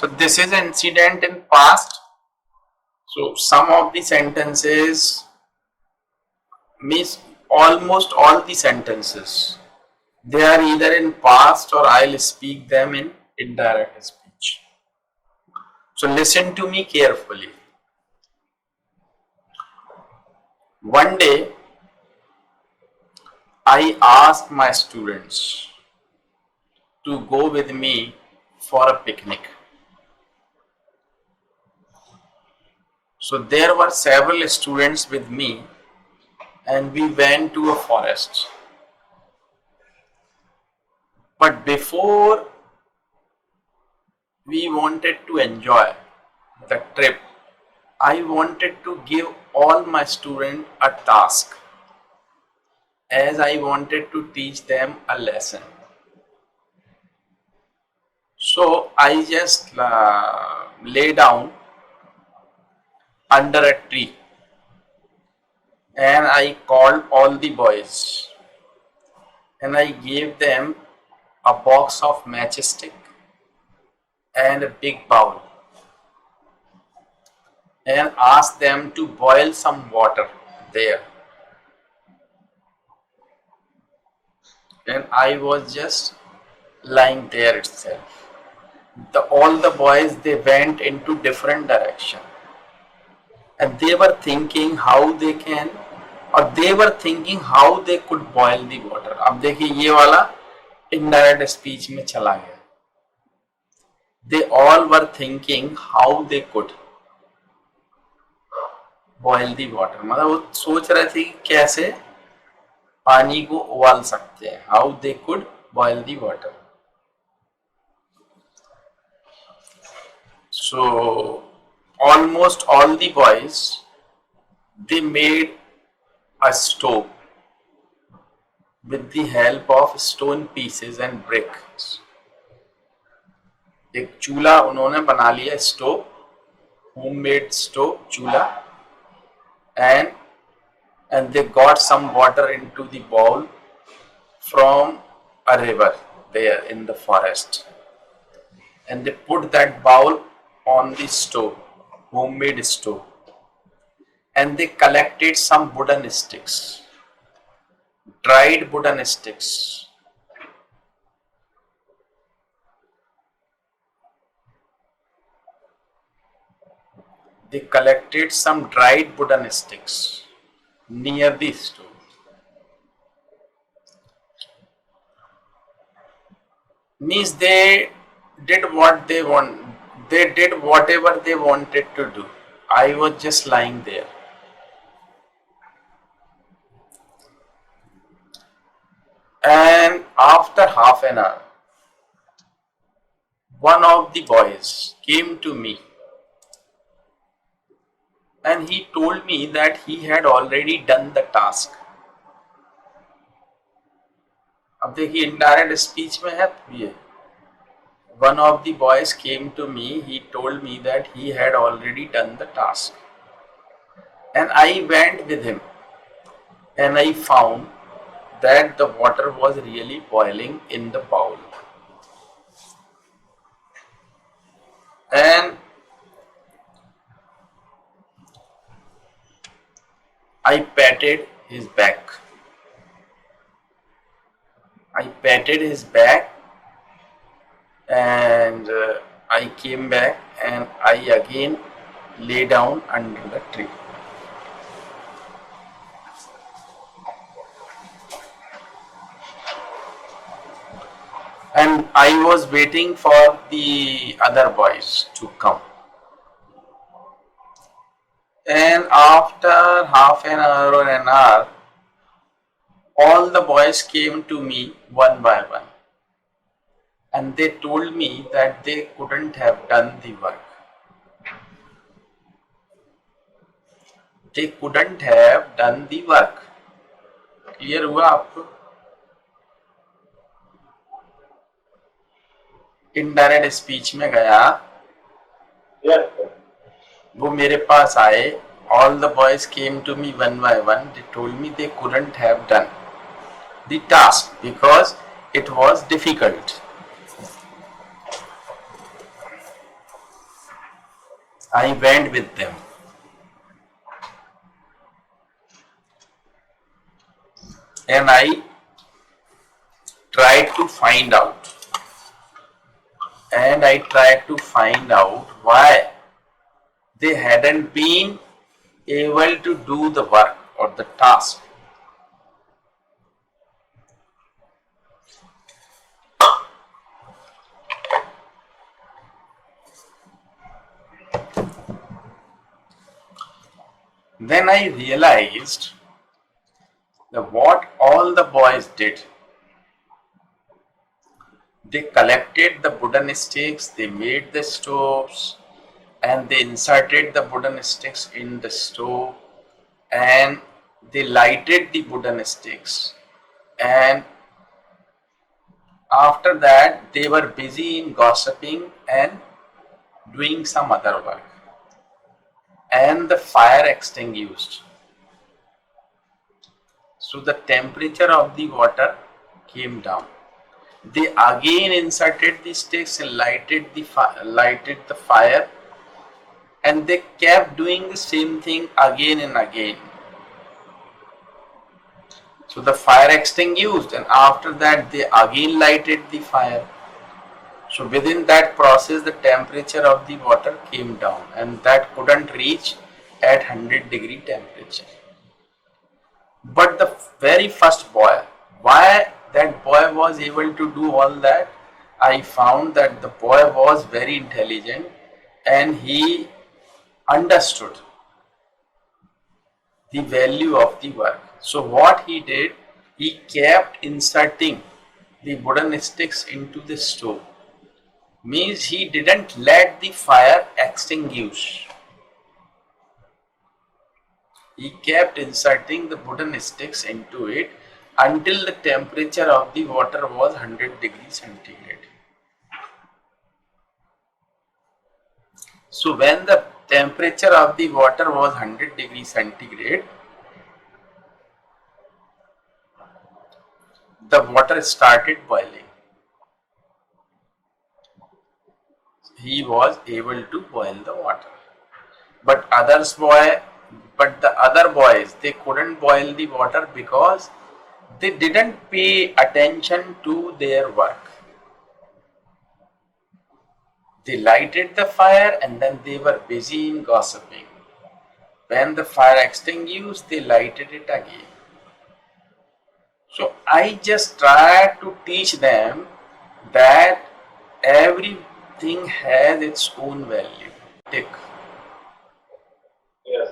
So this is an incident in past. So some of the sentences means almost all the sentences, they are either in past or I'll speak them in indirect speech. So listen to me carefully. One day I asked my students to go with me for a picnic. So there were several students with me and we went to a forest. But before we wanted to enjoy the trip, I wanted to give all my students a task, as I wanted to teach them a lesson. So I just lay down under a tree and I called all the boys and I gave them a box of matchstick and a big bowl and asked them to boil some water there. And I was just lying there itself. All the boys, they went into different direction and they were thinking how they can, or they were thinking how they could boil the water. अब देखिए ये वाला indirect speech में चला गया. They all were thinking how they could boil the water. मतलब वो सोच रहे थे कि कैसे पानी को उबाल सकते हैं. How they could boil the water. So almost all the boys, they made a stove with the help of stone pieces and bricks. एक चूल्हा उन्होंने बना लिया, स्टोव, homemade stove, चूल्हा, and they got some water into the bowl from a river there in the forest, and they put that bowl on the stove, homemade stove, and they collected some wooden sticks, dried wooden sticks. They collected some dried wooden sticks near the stove. Means they did what they want. They did whatever they wanted to do. I was just lying there. And after half an hour, one of the boys came to me and he told me that he had already done the task. अब देखिए indirect speech में है ये. One of the boys came to me, he told me that he had already done the task. And I went with him and I found that the water was really boiling in the bowl. And I patted his back. I patted his back and I came back and I again lay down under the tree. And I was waiting for the other boys to come. And after half an hour or an hour, all the boys came to me one by one. And they told me that they couldn't have done the work. They couldn't have done the work. Clear हुआ आपको? Indirect speech में गया. वो मेरे पास आए. All the boys came to me one by one. They told me they couldn't have done the task because it was difficult. I went with them and I tried to find out why they hadn't been able to do the work or the task. Then I realized that what all the boys did, they collected the wooden sticks, they made the stoves, and they inserted the wooden sticks in the stove, and they lighted the wooden sticks, and after that they were busy in gossiping and doing some other work, and the fire extinguished. So the temperature of the water came down. They again inserted the sticks and lighted the fire, and they kept doing the same thing again and again. So the fire extinguished, and after that they again lighted the fire. So within that process the temperature of the water came down, and that couldn't reach at 100-degree temperature. But the very first boy, why that boy was able to do all that, I found that the boy was very intelligent and he understood the value of the work. So what he did, he kept inserting the wooden sticks into the stove. Means he didn't let the fire extinguish. He kept inserting the wooden sticks into it until the temperature of the water was 100 degrees centigrade. So when the temperature of the water was 100 degrees centigrade, the water started boiling. He was able to boil the water. But the other boys, they couldn't boil the water because they didn't pay attention to their work. They lighted the fire and then they were busy in gossiping. When the fire extinguished, they lighted it again. So I just try to teach them that everything has its own value. Tick. Yes.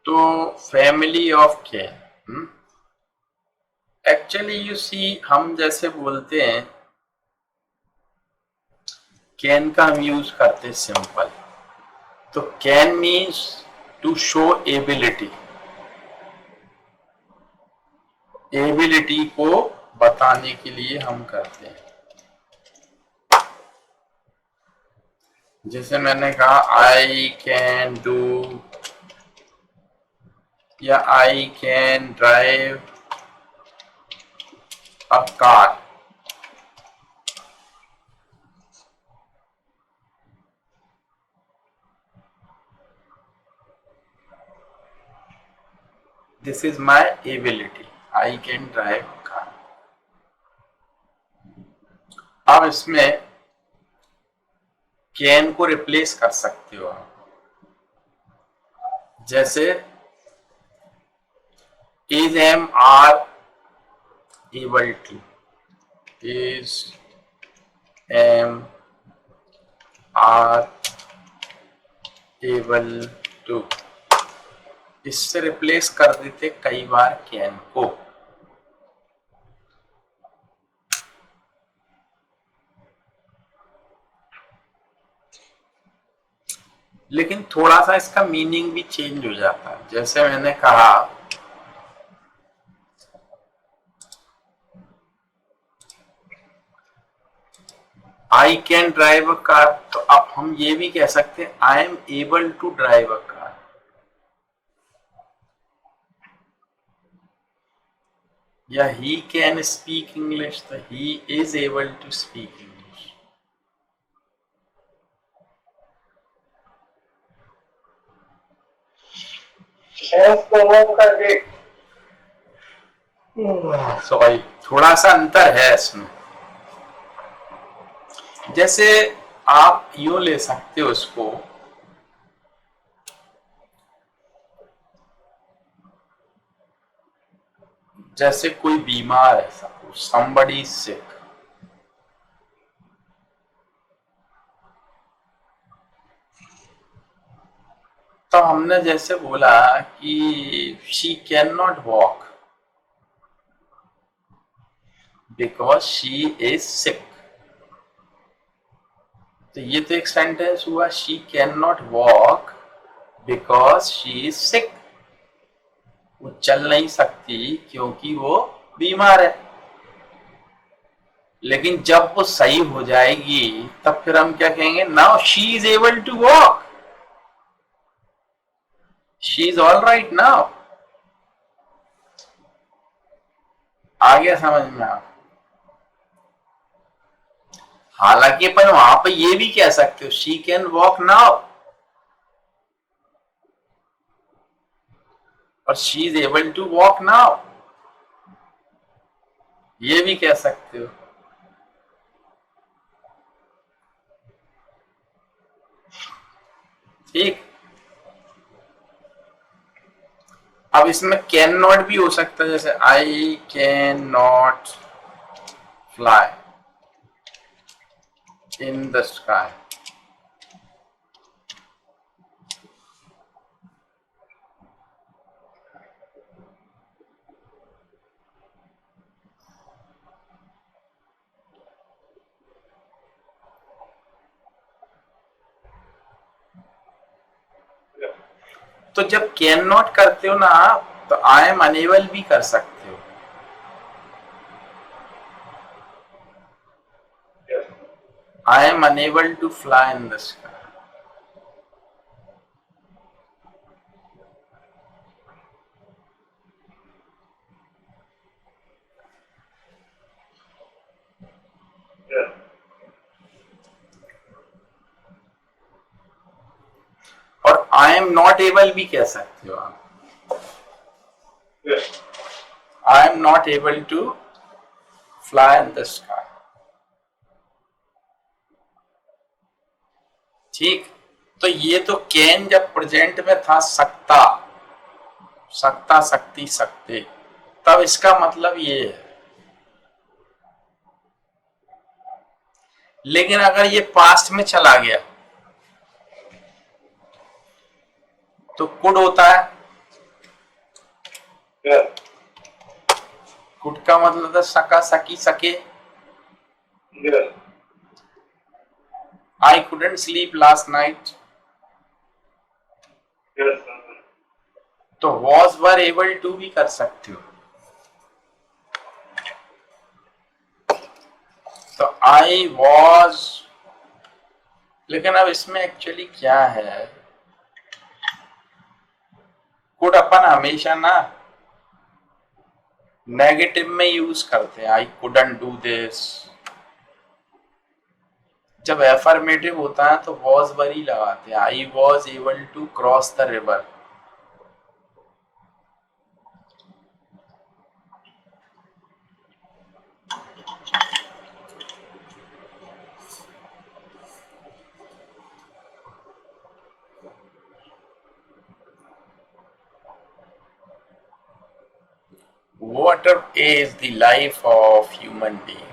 तो family of can, actually you see हम जैसे बोलते हैं can का हम use करते हैं simple, तो can means to show ability, ability को बताने के लिए हम करते हैं. जैसे मैंने कहा आई कैन डू या आई can drive a car. This is my ability. I can drive a car. अब इसमें कैन को रिप्लेस कर सकते हो आप. जैसे is am are able to, is am are able to, इससे रिप्लेस कर देते कई बार कैन को. लेकिन थोड़ा सा इसका मीनिंग भी चेंज हो जाता है. जैसे मैंने कहा I can drive a car, तो अब हम ये भी कह सकते हैं I am able to drive a car. या ही कैन स्पीक इंग्लिश, तो he is able to speak English. Sorry, थोड़ा सा अंतर है इसमें। जैसे आप यूं ले सकते हो उसको, जैसे कोई बीमार है, सपोज somebody is sick, तो हमने जैसे बोला कि she can not walk because she is sick, तो ये तो एक सेंटेंस हुआ, she can not walk because she is sick, वो चल नहीं सकती क्योंकि वो बीमार है। लेकिन जब वो सही हो जाएगी तब फिर हम क्या कहेंगे, now she is able to walk, she is all right now. आ गया समझ में आप? हालांकि अपन वहां पे ये भी कह सकते हो, शी कैन वॉक नाउ, और she is able to walk now, ये भी कह सकते हो। ठीक, अब इसमें कैन नॉट भी हो सकता है, जैसे I can not fly in the sky, तो जब कैन नॉट करते हो ना, तो आई एम अनेबल भी कर सकते हो। I am unable to fly in the sky, और आई एम नॉट एबल भी कह सकते हो आप, I am not able to fly in the sky. ठीक, तो ये तो कैन जब प्रेजेंट में था, सकता, सकता, सकती, सकते, तब इसका मतलब ये है। लेकिन अगर ये पास्ट में चला गया तो कुड होता है। कुड का मतलब है सका, सकी, सके। I couldn't sleep last night, तो वॉज वर एबल टू भी कर सकते हो। तो आई वॉज, लेकिन अब इसमें एक्चुअली क्या है, कुड अपन हमेशा ना नेगेटिव में यूज करते हैं, आई कुडंट डू दिस। जब एफर्मेटिव होता है तो वॉज वर ही लगाते हैं, I was able to cross the river. Water is the life of human being.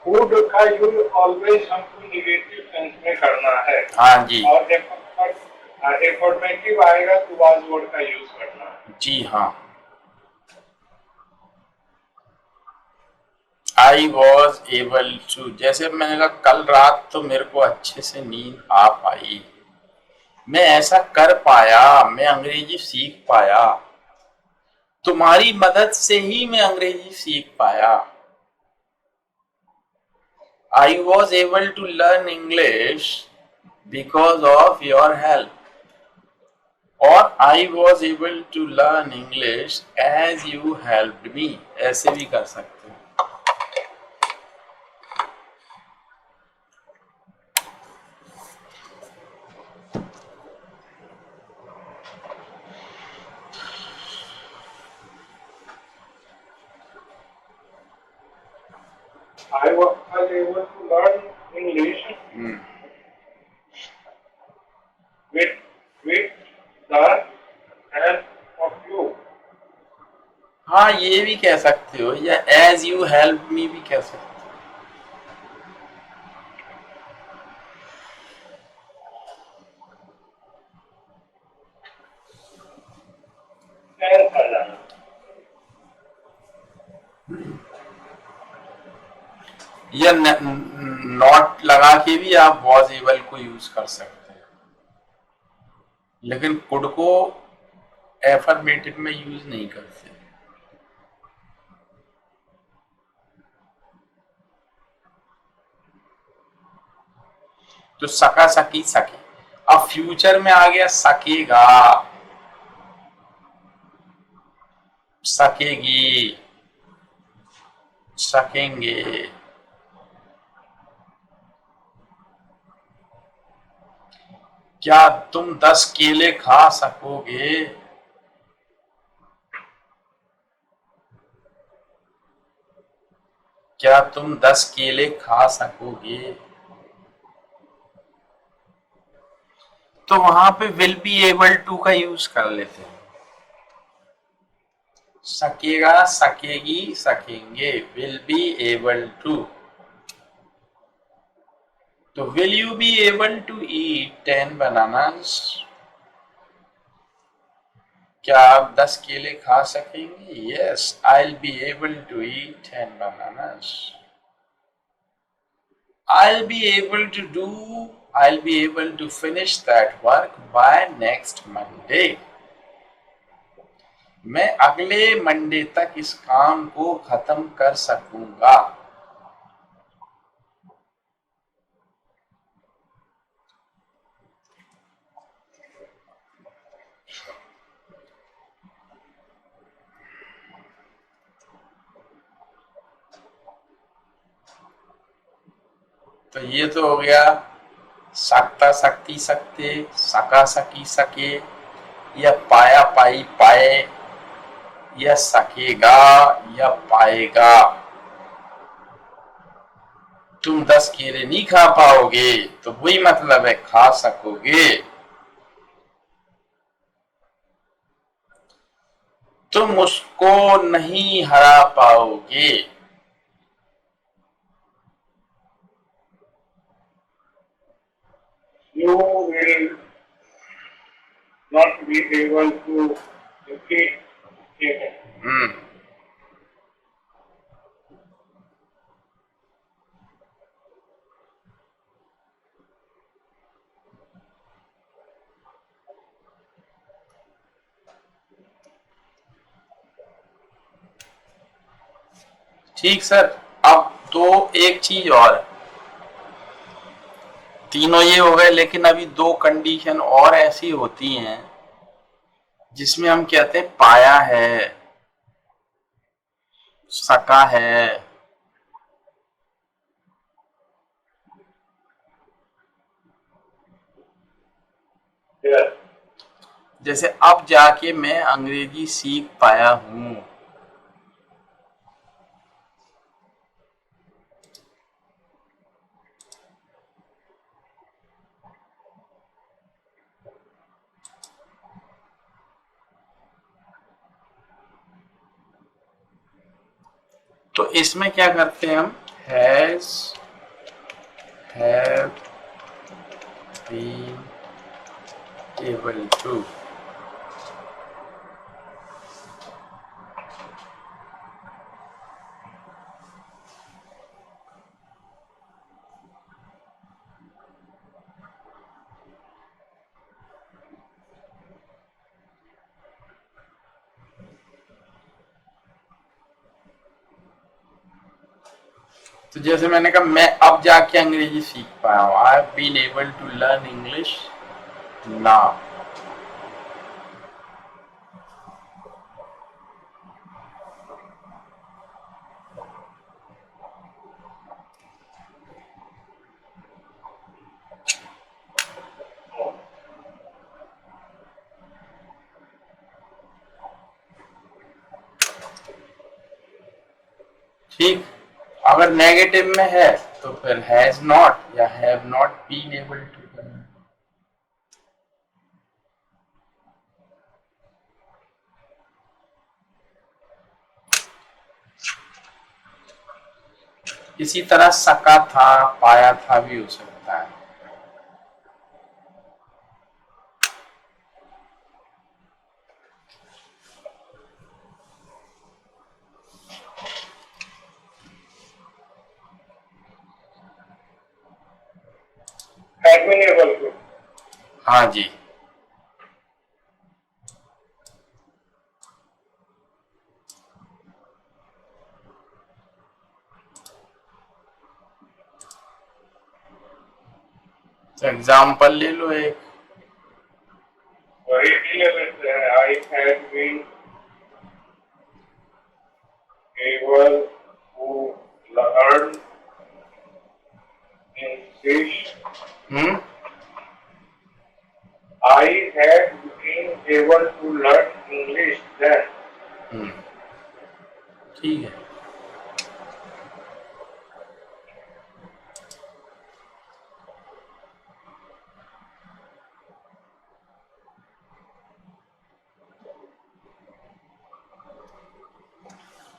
Food का यूज ऑलवेज हमको निगेटिव सेंस में करना है। हाँ जी, और जब एफर्मेटिव आएगा तो वाज वर्ड का यूज करना है। जी हाँ। आई वॉज एबल टू, जैसे मैंने कहा कल रात तो मेरे को अच्छे से नींद आ पाई, मैं ऐसा कर पाया, मैं अंग्रेजी सीख पाया, तुम्हारी मदद से ही मैं अंग्रेजी सीख पाया। I was able to learn English because of your help. और I was able to learn English as you helped me, ऐसे भी कर सकते हो। I was able to learn English with the help of you. हाँ, ये भी कह सकते हो, या एज यू हेल्प मी भी कह सकते हो। या नॉट लगा के भी आप वॉज एबल को यूज कर सकते हैं, लेकिन कुड को एफर्मेटिव में यूज नहीं करते। तो सका, सकी, सके। अब फ्यूचर में आ गया सकेगा, सकेगी, सकेंगे। क्या तुम 10 केले खा सकोगे? क्या तुम 10 केले खा सकोगे? तो वहां पे विल बी एबल टू का यूज कर लेते हैं। सकेगा, सकेगी, सकेंगे, विल बी एबल टू। तो will you be able to eat 10 bananas? क्या आप 10 केले खा सकेंगे? Yes, I will be able to eat 10 bananas. I'll be able to finish that work by next Monday. मैं अगले मंडे तक इस काम को खत्म कर सकूंगा। तो ये तो हो गया सकता, सकती, सकते, सका, सकी, सके, या पाया, पाई, पाए, या सकेगा, या पाएगा। तुम 10 केले नहीं खा पाओगे, तो वही मतलब है खा सकोगे। तुम उसको नहीं हरा पाओगे। You will not be able to defeat him. ठीक सर। अब तो एक चीज और, तीनों ये हो गए, लेकिन अभी 2 कंडीशन और ऐसी होती हैं जिसमें हम कहते हैं पाया है, सका है। Yes. जैसे अब जाके मैं अंग्रेजी सीख पाया हूं। तो इसमें क्या करते हैं हम, has, have been able to. तो जैसे मैंने कहा मैं अब जाके अंग्रेजी सीख पाया हूं, I have been able to learn English now. ठीक, अगर नेगेटिव में है तो फिर हैज नॉट या have not been able to करना। इसी तरह सका था, पाया था भी हो सकता है। Had been able to. हाँ जी, तो एग्जाम्पल ले लो एक। Very clear that I had been able to learn English. I had been able to learn English then. ठीक है,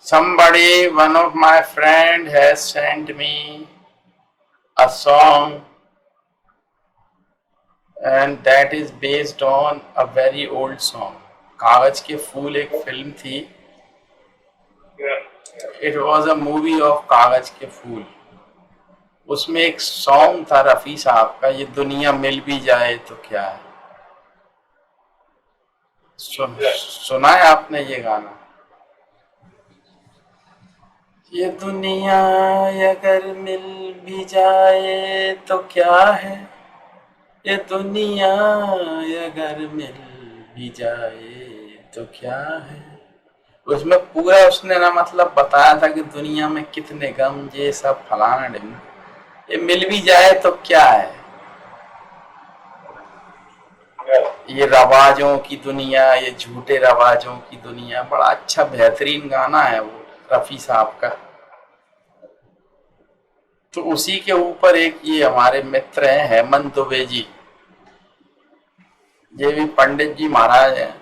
somebody, one of my friend has sent me a song and that is based on a very old song. कागज के फूल एक film थी। Yeah. It was a movie of कागज के फूल। उसमें एक सॉन्ग था रफी साहब का, ये दुनिया मिल भी जाए तो क्या है। सुना है आपने ये गाना? ये दुनिया अगर मिल भी जाए तो क्या है, ये दुनिया अगर मिल भी जाए तो क्या है। उसमें पूरा उसने ना मतलब बताया था कि दुनिया में कितने गम, ये सब फलाना ढिमना, ये मिल भी जाए तो क्या है। ये रवाजों की दुनिया, ये झूठे रवाजों की दुनिया, बड़ा अच्छा बेहतरीन गाना है वो रफी साहब का। तो उसी के ऊपर एक ये हमारे मित्र हैं हेमंत दुबे जी, ये भी पंडित जी महाराज हैं,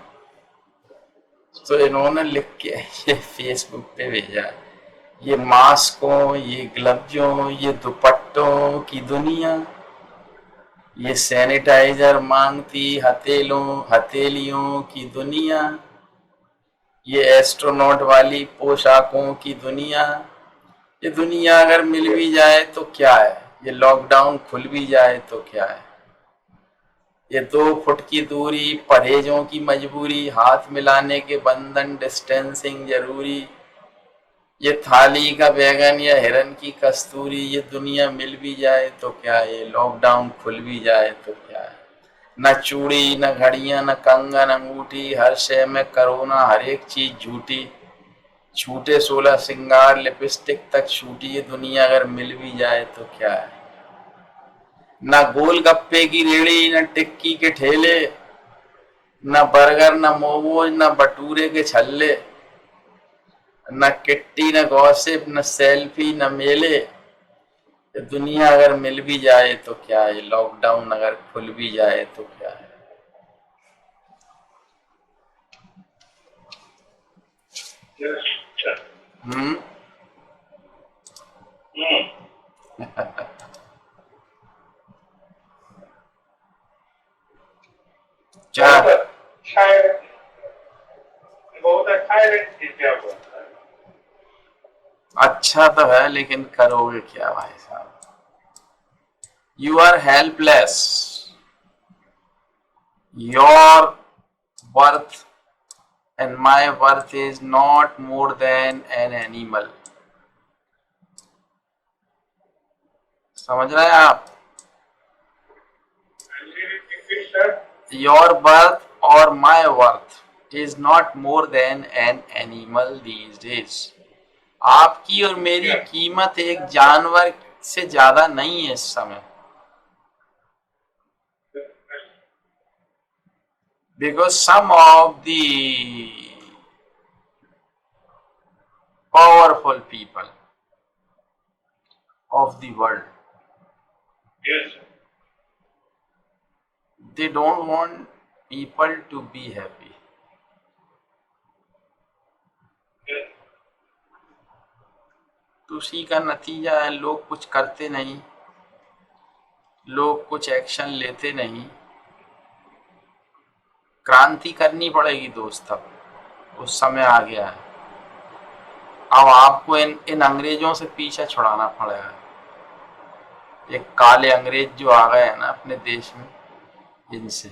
तो इन्होंने लिख के ये फेसबुक पे भेजा है। ये मास्कों, ये ग्लव्सों, ये दुपट्टों की दुनिया, ये सैनिटाइजर मांगती हथेलियों की दुनिया, ये एस्ट्रोनॉट वाली पोशाकों की दुनिया, ये दुनिया अगर मिल भी जाए तो क्या है, ये लॉकडाउन खुल भी जाए तो क्या है, ये 2 फुट की दूरी, परहेजों की मजबूरी, हाथ मिलाने के बंधन, डिस्टेंसिंग जरूरी, ये थाली का बैगन या हिरन की कस्तूरी, ये दुनिया मिल भी जाए तो क्या है, ये लॉकडाउन खुल भी जाए तो क्या है। न चूड़ी, न घड़ियां, न कंगन, अंगूठी, हर शय में कोरोना, हर एक चीज झूठी, छूटे 16 श्रृंगार, लिपस्टिक तक छूटी, ये दुनिया अगर मिल भी जाए तो क्या है। न गोलगप्पे की रेड़ी, न टिक्की के ठेले, न बर्गर, न मोमोज, न भटूरे के छल्ले, न किट्टी, न गॉसिप, न सेल्फी, न मेले, ये दुनिया अगर मिल भी जाए तो क्या है, लॉकडाउन अगर खुल भी जाए तो क्या है। हम्म, क्या बहुत अच्छा है। अच्छा तो है लेकिन करोगे क्या भाई साहब। You are helpless, your worth and my worth is not more than an animal. समझ रहे हैं आप? योर बर्थ और my worth is not more than an animal these days. आपकी और मेरी कीमत एक जानवर से ज्यादा नहीं है इस समय। Because some of the powerful people of the world. Yes, sir. They don't want people to be happy. Yes. तो उसी का नतीजा है, लोग कुछ करते नहीं, लोग कुछ एक्शन लेते नहीं। क्रांति करनी पड़ेगी दोस्त, अब उस समय आ गया है। अब आपको इन अंग्रेजों से पीछा छुड़ाना पड़ेगा। ये काले अंग्रेज जो आ गए हैं ना अपने देश में, इनसे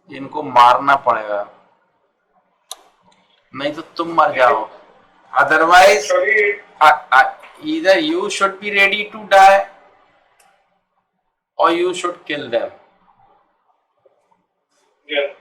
इनको मारना पड़ेगा, नहीं तो तुम मर जाओ। Otherwise Actually, either you should be ready to die or you should kill them. yes.